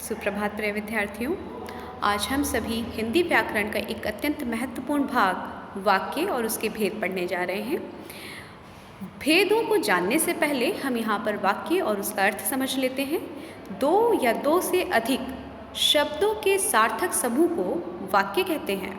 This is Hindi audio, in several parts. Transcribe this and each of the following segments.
सुप्रभात प्रिय विद्यार्थियों। आज हम सभी हिंदी व्याकरण का एक अत्यंत महत्वपूर्ण भाग वाक्य और उसके भेद पढ़ने जा रहे हैं। भेदों को जानने से पहले हम यहाँ पर वाक्य और उसका अर्थ समझ लेते हैं। दो या दो से अधिक शब्दों के सार्थक समूह को वाक्य कहते हैं।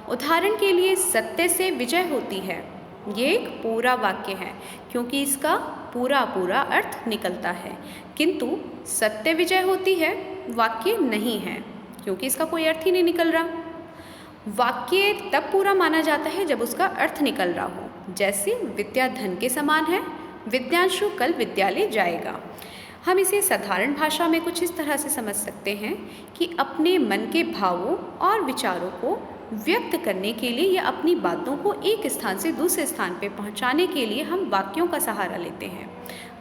उदाहरण के लिए सत्य से विजय होती है, ये एक पूरा वाक्य है क्योंकि इसका पूरा अर्थ निकलता है। किंतु सत्य विजय होती है वाक्य नहीं है क्योंकि इसका कोई अर्थ ही नहीं निकल रहा। वाक्य तब पूरा माना जाता है जब उसका अर्थ निकल रहा हो। जैसे विद्या धन के समान है, विद्यांशु कल विद्यालय जाएगा। हम इसे साधारण भाषा में कुछ इस तरह से समझ सकते हैं कि अपने मन के भावों और विचारों को व्यक्त करने के लिए या अपनी बातों को एक स्थान से दूसरे स्थान पर पहुंचाने के लिए हम वाक्यों का सहारा लेते हैं।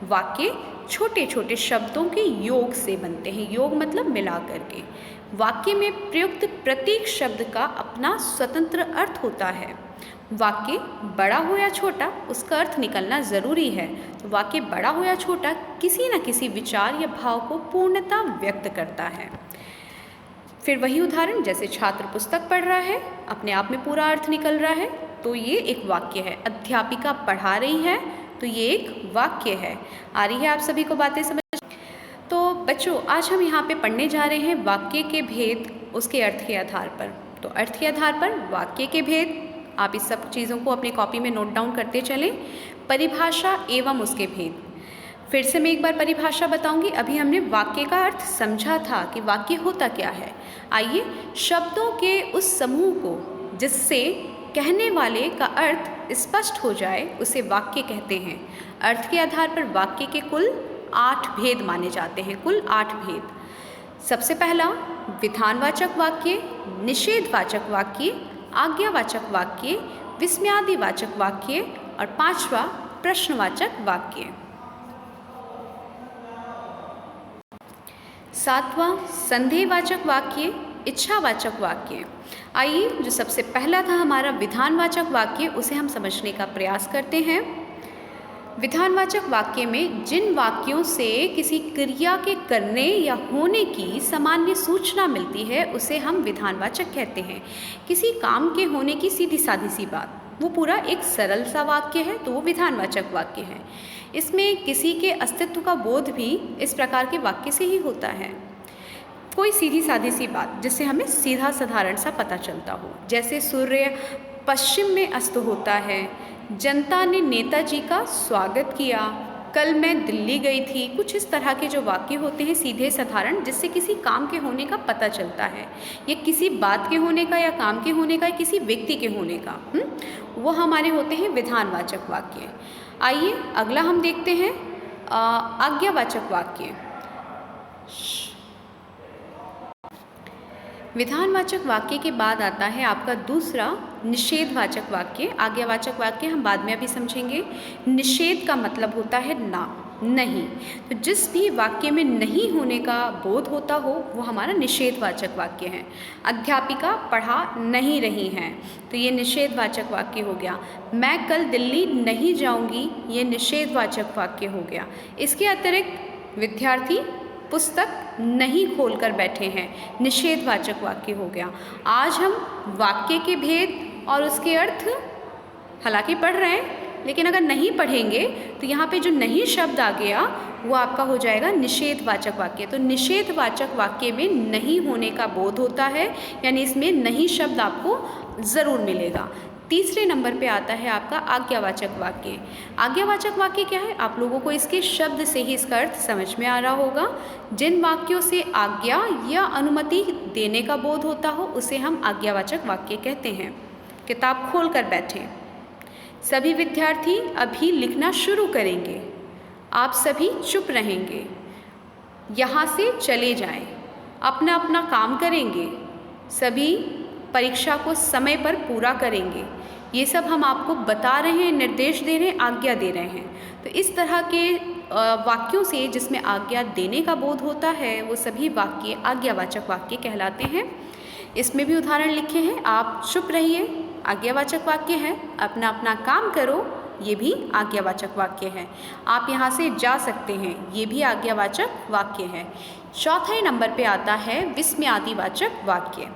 वाक्य छोटे छोटे शब्दों के योग से बनते हैं। योग मतलब मिला करके। वाक्य में प्रयुक्त प्रत्येक शब्द का अपना स्वतंत्र अर्थ होता है। वाक्य बड़ा हो या छोटा उसका अर्थ निकलना ज़रूरी है। तो वाक्य बड़ा हो या छोटा किसी न किसी विचार या भाव को पूर्णतः व्यक्त करता है। फिर वही उदाहरण, जैसे छात्र पुस्तक पढ़ रहा है, अपने आप में पूरा अर्थ निकल रहा है तो ये एक वाक्य है। अध्यापिका पढ़ा रही है तो ये एक वाक्य है। आ रही है आप सभी को बातें समझ? तो बच्चों, आज हम यहाँ पे पढ़ने जा रहे हैं वाक्य के भेद उसके अर्थ के आधार पर। तो अर्थ के आधार पर वाक्य के भेद, आप इस सब चीज़ों को अपनी कॉपी में नोट डाउन करते चलें। परिभाषा एवं उसके भेद। फिर से मैं एक बार परिभाषा बताऊंगी। अभी हमने वाक्य का अर्थ समझा था कि वाक्य होता क्या है। आइए, शब्दों के उस समूह को जिससे कहने वाले का अर्थ स्पष्ट हो जाए उसे वाक्य कहते हैं। अर्थ के आधार पर वाक्य के कुल 8 भेद माने जाते हैं। कुल 8 भेद। सबसे पहला विधानवाचक वाक्य, निषेधवाचक वाक्य, आज्ञावाचक वाक्य, विस्मयादिवाचक वाक्य और 5वां प्रश्नवाचक वाक्य। 7वां संदेहवाचक वाक्य, इच्छावाचक वाक्य। आइए, जो सबसे पहला था हमारा विधानवाचक वाक्य, उसे हम समझने का प्रयास करते हैं। विधानवाचक वाक्य में जिन वाक्यों से किसी क्रिया के करने या होने की सामान्य सूचना मिलती है उसे हम विधानवाचक कहते हैं। किसी काम के होने की सीधी सादी सी बात, वो पूरा एक सरल सा वाक्य है तो वो विधानवाचक वाक्य है। इसमें किसी के अस्तित्व का बोध भी इस प्रकार के वाक्य से ही होता है। कोई सीधी सादी सी बात जिससे हमें सीधा साधारण सा पता चलता हो। जैसे सूर्य पश्चिम में अस्त होता है, जनता ने नेताजी का स्वागत किया, कल मैं दिल्ली गई थी। कुछ इस तरह के जो वाक्य होते हैं सीधे साधारण, जिससे किसी काम के होने का पता चलता है, या किसी बात के होने का या काम के होने का, किसी व्यक्ति के होने का, वो हमारे होते हैं विधानवाचक वाक्य। आइए अगला हम देखते हैं आज्ञावाचक वाक्य। विधानवाचक वाक्य के बाद आता है आपका दूसरा निषेधवाचक वाक्य। आज्ञावाचक वाक्य हम बाद में अभी समझेंगे। निषेध का मतलब होता है ना, नहीं। तो जिस भी वाक्य में नहीं होने का बोध होता हो वो हमारा निषेधवाचक वाक्य है। अध्यापिका पढ़ा नहीं रही हैं तो ये निषेधवाचक वाक्य हो गया। मैं कल दिल्ली नहीं जाऊंगी, ये निषेधवाचक वाक्य हो गया। इसके अतिरिक्त विद्यार्थी पुस्तक नहीं खोलकर बैठे हैं, निषेधवाचक वाक्य हो गया। आज हम वाक्य के भेद और उसके अर्थ हालांकि पढ़ रहे हैं, लेकिन अगर नहीं पढ़ेंगे तो यहाँ पे जो नहीं शब्द आ गया वो आपका हो जाएगा निषेधवाचक वाक्य। तो निषेधवाचक वाक्य में नहीं होने का बोध होता है, यानी इसमें नहीं शब्द आपको ज़रूर मिलेगा। तीसरे नंबर पे आता है आपका आज्ञावाचक वाक्य। आज्ञावाचक वाक्य क्या है? आप लोगों को इसके शब्द से ही इसका अर्थ समझ में आ रहा होगा। जिन वाक्यों से आज्ञा या अनुमति देने का बोध होता हो उसे हम आज्ञावाचक वाक्य कहते हैं। किताब खोल कर बैठे। सभी विद्यार्थी अभी लिखना शुरू करेंगे। आप सभी चुप रहेंगे। यहाँ से चले जाएं। अपना अपना काम करेंगे। सभी परीक्षा को समय पर पूरा करेंगे। ये सब हम आपको बता रहे हैं, निर्देश दे रहे हैं, आज्ञा दे रहे हैं। तो इस तरह के वाक्यों से जिसमें आज्ञा देने का बोध होता है वो सभी वाक्य आज्ञावाचक वाक्य कहलाते हैं। इसमें भी उदाहरण लिखे हैं। आप चुप रहिए, आज्ञावाचक वाक्य है। अपना अपना काम करो, ये भी आज्ञावाचक वाक्य है। आप यहाँ से जा सकते हैं, ये भी आज्ञावाचक वाक्य है। चौथे नंबर पे आता है विस्मयादिवाचक वाक्य।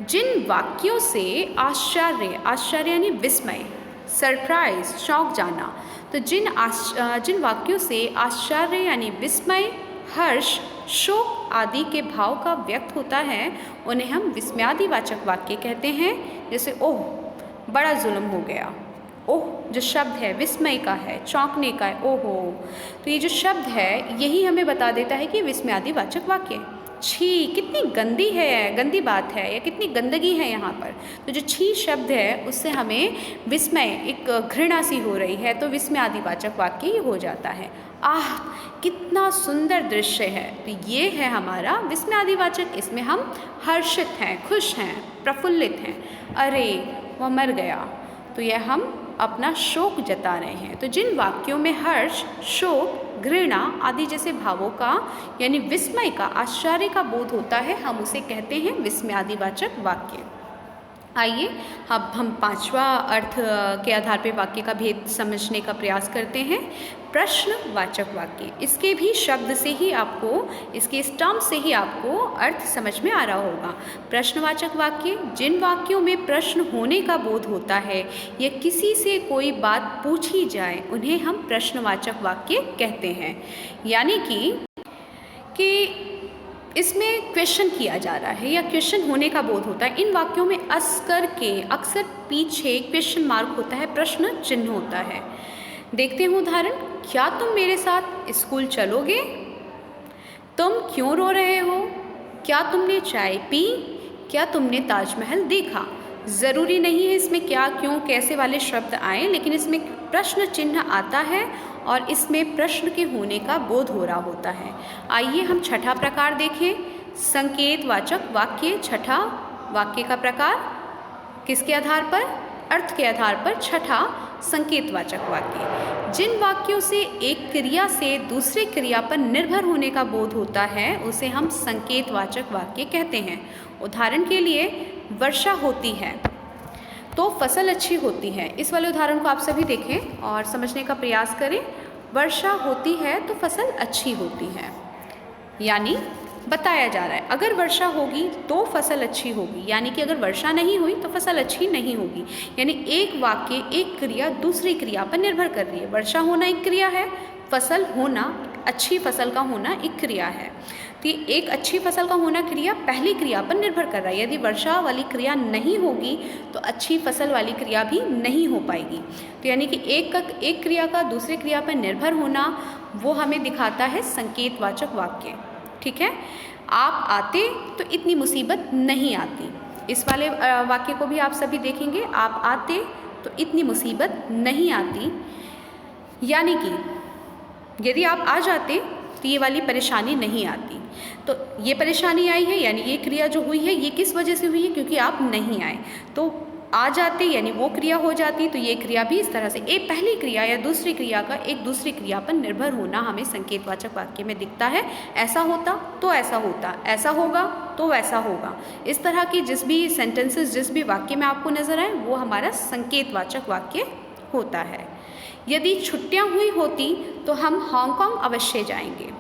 जिन वाक्यों से आश्चर्य, आश्चर्य यानी विस्मय, सरप्राइज, चौंक जाना, तो जिन वाक्यों से आश्चर्य यानी विस्मय, हर्ष, शोक आदि के भाव का व्यक्त होता है उन्हें हम विस्मयादिवाचक वाक्य कहते हैं। जैसे ओह बड़ा जुल्म हो गया, ओह जो शब्द है विस्मय का है, चौंकने का है, ओहो, तो ये जो शब्द है यही हमें बता देता है कि विस्मयादिवाचक वाक्य। छी कितनी गंदी है, गंदी बात है, या कितनी गंदगी है यहाँ पर, तो जो छी शब्द है उससे हमें विस्मय, एक घृणा सी हो रही है, तो विस्मयादिवाचक वाक्य ही हो जाता है। आह कितना सुंदर दृश्य है, तो ये है हमारा विस्मयादिवाचक। इसमें हम हर्षित हैं, खुश हैं, प्रफुल्लित हैं। अरे वह मर गया, तो यह हम अपना शोक जता रहे हैं। तो जिन वाक्यों में हर्ष, शोक, घृणा आदि जैसे भावों का यानी विस्मय का, आश्चर्य का बोध होता है, हम उसे कहते हैं विस्मयादिवाचक वाक्य। आइए अब हम पांचवा अर्थ के आधार पर वाक्य का भेद समझने का प्रयास करते हैं। प्रश्नवाचक वाक्य। इसके भी शब्द से ही आपको, इसके स्टर्म से ही आपको अर्थ समझ में आ रहा होगा। प्रश्नवाचक वाक्य, जिन वाक्यों में प्रश्न होने का बोध होता है या किसी से कोई बात पूछी जाए उन्हें हम प्रश्नवाचक वाक्य कहते हैं। यानी कि इसमें क्वेश्चन किया जा रहा है या क्वेश्चन होने का बोध होता है। इन वाक्यों में अक्सर पीछे क्वेश्चन मार्क होता है, प्रश्न चिन्ह होता है। देखते हैं उदाहरण। क्या तुम मेरे साथ स्कूल चलोगे? तुम क्यों रो रहे हो? क्या तुमने चाय पी? क्या तुमने ताजमहल देखा? ज़रूरी नहीं है इसमें क्या, क्यों, कैसे वाले शब्द आए, लेकिन इसमें प्रश्न चिन्ह आता है और इसमें प्रश्न के होने का बोध हो रहा होता है। आइए हम छठा प्रकार देखें, संकेतवाचक वाक्य। छठा वाक्य का प्रकार किसके आधार पर? अर्थ के आधार पर। छठा संकेतवाचक वाक्य। जिन वाक्यों से एक क्रिया से दूसरे क्रिया पर निर्भर होने का बोध होता है उसे हम संकेतवाचक वाक्य कहते हैं। उदाहरण के लिए, वर्षा होती है तो फसल अच्छी होती है। इस वाले उदाहरण को आप सभी देखें और समझने का प्रयास करें। वर्षा होती है तो फसल अच्छी होती है, यानी बताया जा रहा है अगर वर्षा होगी तो फसल अच्छी होगी, यानी कि अगर वर्षा नहीं हुई तो फसल अच्छी नहीं होगी। यानी एक वाक्य, एक क्रिया दूसरी क्रिया पर निर्भर कर रही है। वर्षा होना एक क्रिया है, फसल होना, अच्छी फसल का होना एक क्रिया है। तो एक अच्छी फसल का होना क्रिया पहली क्रिया पर निर्भर कर रहा है। यदि वर्षा वाली क्रिया नहीं होगी तो अच्छी फसल वाली क्रिया भी नहीं हो पाएगी। तो यानी कि एक क्रिया का दूसरे क्रिया पर निर्भर होना वो हमें दिखाता है संकेतवाचक वाक्य। ठीक है। आप आते तो इतनी मुसीबत नहीं आती। इस वाले वाक्य को भी आप सभी देखेंगे। आप आते तो इतनी मुसीबत नहीं आती, यानी कि यदि आप आ जाते तो ये वाली परेशानी नहीं आती। तो ये परेशानी आई है, यानी ये क्रिया जो हुई है ये किस वजह से हुई है? क्योंकि आप नहीं आए। तो आ जाते यानी वो क्रिया हो जाती, तो ये क्रिया भी इस तरह से एक पहली क्रिया या दूसरी क्रिया का एक दूसरी क्रिया पर निर्भर होना हमें संकेतवाचक वाक्य में दिखता है। ऐसा होता तो ऐसा होता, ऐसा होगा तो वैसा होगा। इस तरह की जिस भी सेंटेंसेस, जिस भी वाक्य में आपको नजर आए वो हमारा संकेतवाचक वाक्य होता है। यदि छुट्टियां हुई होती तो हम हांगकांग अवश्य जाएंगे।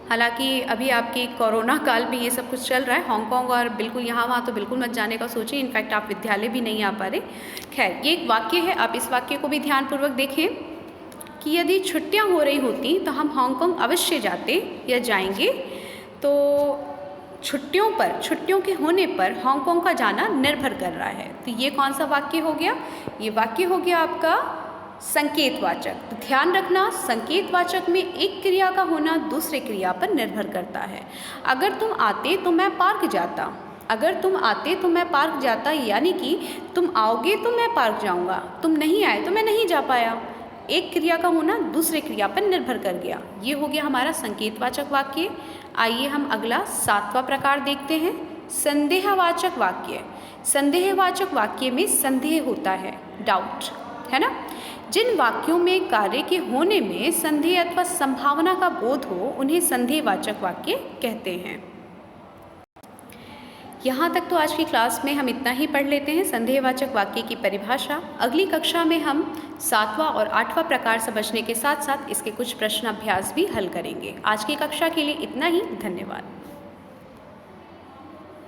हालांकि अभी आपकी कोरोना काल में ये सब कुछ चल रहा है, हांगकांग और बिल्कुल यहाँ वहाँ तो बिल्कुल मत जाने का सोचिए। इनफैक्ट आप विद्यालय भी नहीं आ पा रहे। खैर, ये एक वाक्य है, आप इस वाक्य को भी ध्यानपूर्वक देखें कि यदि छुट्टियाँ हो रही होती तो हम हांगकांग अवश्य जाते या जाएंगे। तो छुट्टियों के होने पर हांगकांग का जाना निर्भर कर रहा है। तो ये कौन सा वाक्य हो गया? ये वाक्य हो गया आपका संकेतवाचक। तो ध्यान रखना, संकेतवाचक में एक क्रिया का होना दूसरे क्रिया पर निर्भर करता है। अगर तुम आते तो मैं पार्क जाता, अगर तुम आते तो मैं पार्क जाता, यानी कि तुम आओगे तो मैं पार्क जाऊंगा, तुम नहीं आए तो मैं नहीं जा पाया। एक क्रिया का होना दूसरे क्रिया पर निर्भर कर गया। ये हो गया हमारा संकेतवाचक वाक्य। आइए हम अगला सातवां प्रकार देखते हैं, संदेहवाचक वाक्य। संदेहवाचक वाक्य में संदेह होता है, डाउट, है ना। जिन वाक्यों में कार्य के होने में संदेह अथवा संभावना का बोध हो उन्हें संदेहवाचक वाक्य कहते हैं। यहाँ तक तो आज की क्लास में हम इतना ही पढ़ लेते हैं, संदेहवाचक वाक्य की परिभाषा। अगली कक्षा में हम 7वां और 8वां प्रकार समझने के साथ साथ इसके कुछ प्रश्न अभ्यास भी हल करेंगे। आज की कक्षा के लिए इतना ही, धन्यवाद।